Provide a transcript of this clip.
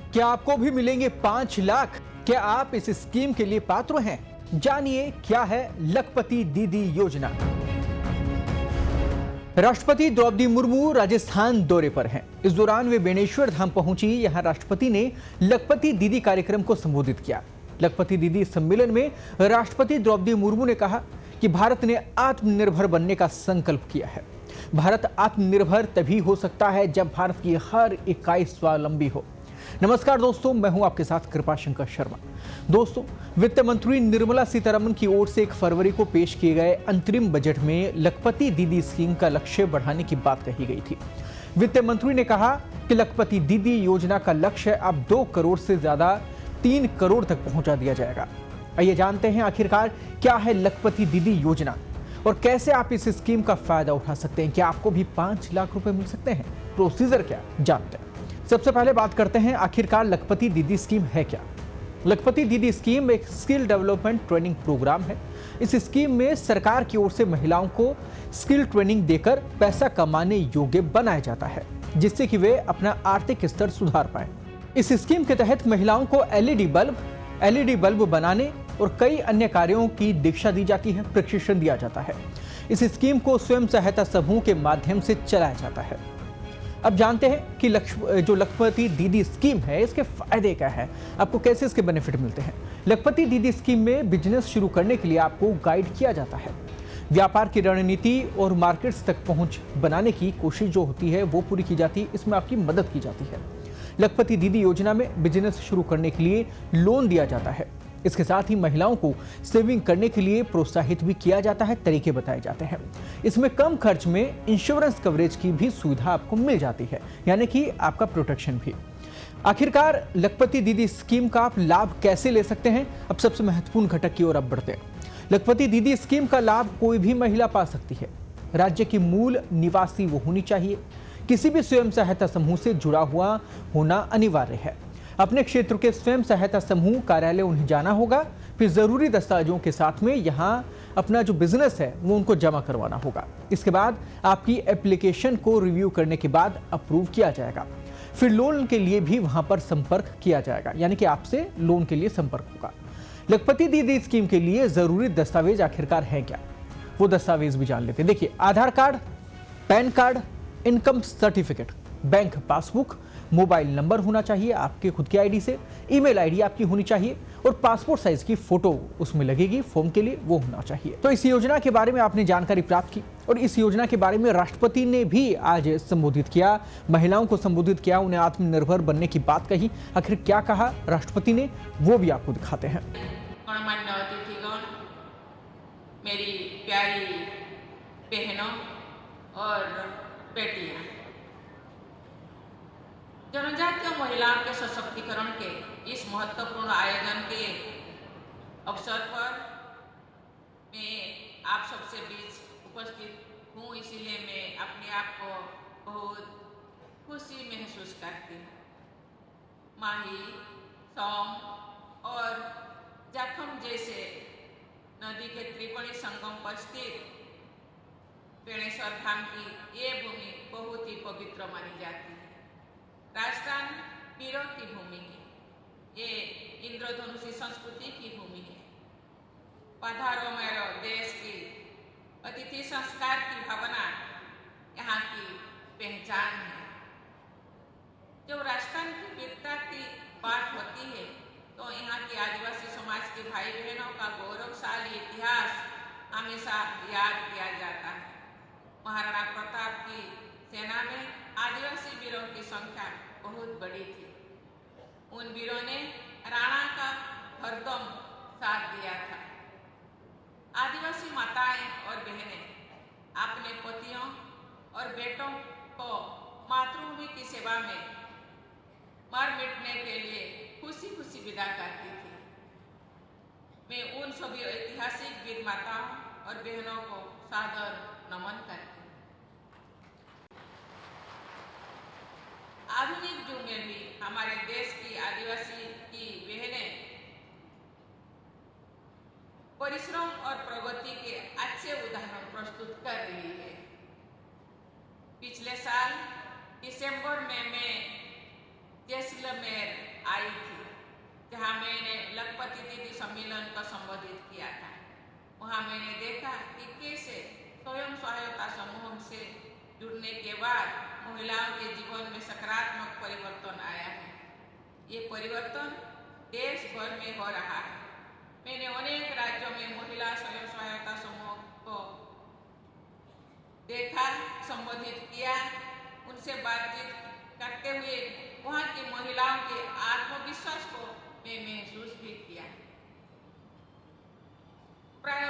क्या आपको भी मिलेंगे 5 लाख? क्या आप इस स्कीम के लिए पात्र हैं? जानिए क्या है लखपति दीदी योजना। राष्ट्रपति द्रौपदी मुर्मू राजस्थान दौरे पर हैं। इस दौरान वे बेनेश्वर धाम पहुंची। यहां राष्ट्रपति ने लखपति दीदी कार्यक्रम को संबोधित किया। लखपति दीदी सम्मेलन में राष्ट्रपति द्रौपदी मुर्मू ने कहा कि भारत ने आत्मनिर्भर बनने का संकल्प किया है। भारत आत्मनिर्भर तभी हो सकता है जब भारत की हर इकाई स्वावलंबी हो। नमस्कार दोस्तों, मैं हूं आपके साथ कृपाशंकर शर्मा। दोस्तों, वित्त मंत्री निर्मला सीतारमण की ओर से 1 फरवरी को पेश किए गए अंतरिम बजट में लखपति दीदी स्कीम का लक्ष्य बढ़ाने की बात कही गई थी। वित्त मंत्री ने कहा कि लखपति दीदी योजना का लक्ष्य अब 2 करोड़ से ज्यादा 3 करोड़ तक पहुंचा दिया जाएगा। आइए जानते हैं आखिरकार क्या है लखपति दीदी योजना और कैसे आप इस स्कीम का फायदा उठा सकते हैं। क्या आपको भी 5 लाख रुपए मिल सकते हैं? प्रोसीजर क्या जानते हैं। सबसे पहले बात करते हैं आखिरकार लखपति दीदी स्कीम है क्या। लखपति दीदी स्कीम एक स्किल डेवलपमेंट ट्रेनिंग प्रोग्राम है। इस स्कीम में सरकार की ओर से महिलाओं को स्किल ट्रेनिंग देकर पैसा कमाने योग्य बनाया जाता है, जिससे कि वे अपना आर्थिक स्तर सुधार पाएं। इस स्कीम के तहत महिलाओं को एलईडी बल्ब बनाने और कई अन्य कार्यों की दीक्षा दी जाती है, प्रशिक्षण दिया जाता है। इस स्कीम को स्वयं सहायता समूह के माध्यम से चलाया जाता है। अब जानते हैं कि जो लखपति दीदी स्कीम है इसके फायदे क्या है, आपको कैसे इसके बेनिफिट मिलते हैं। लखपति दीदी स्कीम में बिजनेस शुरू करने के लिए आपको गाइड किया जाता है। व्यापार की रणनीति और मार्केट्स तक पहुंच बनाने की कोशिश जो होती है वो पूरी की जाती है। इसमें आपकी मदद की जाती है। लखपति दीदी योजना में बिजनेस शुरू करने के लिए लोन दिया जाता है। इसके साथ ही महिलाओं को सेविंग करने के लिए प्रोत्साहित भी किया जाता है, तरीके बताए जाते हैं। इसमें कम खर्च में इंश्योरेंस कवरेज की भी सुविधा आपको मिल जाती है, यानी कि आपका प्रोटेक्शन भी। आखिरकार लखपति दीदी स्कीम का आप लाभ कैसे ले सकते हैं? अब सबसे महत्वपूर्ण घटक की ओर अब बढ़ते हैं। लखपति दीदी स्कीम का लाभ कोई भी महिला पा सकती है। राज्य की मूल निवासी वो होनी चाहिए। किसी भी स्वयं सहायता समूह से जुड़ा हुआ होना अनिवार्य है। अपने क्षेत्र के स्वयं सहायता समूह कार्यालय उन्हें जाना होगा, फिर जरूरी दस्तावेजों के साथ में यहाँ अपना जो बिजनेस है वो उनको जमा करवाना होगा। इसके बाद आपकी एप्लीकेशन को रिव्यू करने के बाद अप्रूव किया जाएगा। फिर लोन के लिए भी वहां पर संपर्क किया जाएगा, यानी कि आपसे लोन के लिए संपर्क होगा। लखपति दीदी स्कीम के लिए जरूरी दस्तावेज आखिरकार है क्या, वो दस्तावेज भी जान लेते हैं। देखिए, Aadhaar card, PAN card, income certificate, bank passbook, mobile number होना चाहिए आपके खुद की आईडी से, ईमेल आईडी आपकी होनी चाहिए और पासपोर्ट साइज की फोटो उसमें लगेगी फॉर्म के लिए, वो होना चाहिए। तो इस योजना के बारे में आपने जानकारी प्राप्त की और इस योजना के बारे में राष्ट्रपति ने भी आज संबोधित किया, महिलाओं को संबोधित किया, उन्हें आत्मनिर्भर बनने की बात कही। आखिर क्या कहा राष्ट्रपति ने वो भी आपको दिखाते हैं। गणमान्य अतिथिगण, मेरी प्यारी बहनों और बेटियां, जनजातीय महिलाओं के सशक्तिकरण के इस महत्वपूर्ण आयोजन के अवसर पर मैं आप सबसे बीच उपस्थित हूँ, इसीलिए मैं अपने आप को बहुत खुशी महसूस करती हूँ। माही, सोम और जाखम जैसे नदी के त्रिकोणीय संगम पर स्थित बेनेश्वर धाम की ये भूमि बहुत ही पवित्र मानी जाती है। राजस्थान वीरों की भूमि है, ये इंद्रधनुषी संस्कृति की भूमि है। पधारो मेरो देश की अतिथि संस्कार की भावना यहाँ की पहचान है। जब राजस्थान की वीरता की बात होती है तो यहाँ के आदिवासी समाज के भाई बहनों का गौरवशाली इतिहास हमेशा याद किया जाता है। महाराणा प्रताप की सेना में आदिवासी वीरों की संख्या बहुत बड़ी थी। उन वीरों ने राणा का हरदम साथ दिया था। आदिवासी माताएं और बहनें अपने पतियों और बेटों को मातृभूमि की सेवा में मर मिटने के लिए खुशी खुशी विदा करती थी। मैं उन सभी ऐतिहासिक वीर माताओं और बहनों को सादर नमन करती हूँ। आधुनिक युग में भी हमारे देश की आदिवासी की बहनें परिश्रम और प्रगति के अच्छे उदाहरण प्रस्तुत कर रही है। पिछले साल दिसंबर में मैं जैसलमेर आई थी, जहाँ मैंने लखपति दीदी सम्मेलन को संबोधित किया था। वहाँ मैंने देखा कि कैसे स्वयं सहायता समूह से जुड़ने के बाद महिलाओं के जीवन में सकारात्मक परिवर्तन आया है। ये परिवर्तन देश भर में हो रहा है। मैंने अनेक राज्यों में महिला स्वयं सहायता समूह को देखा, संबोधित किया, उनसे बातचीत करते हुए वहाँ की महिलाओं के आत्मविश्वास को मैं महसूस भी किया। प्राय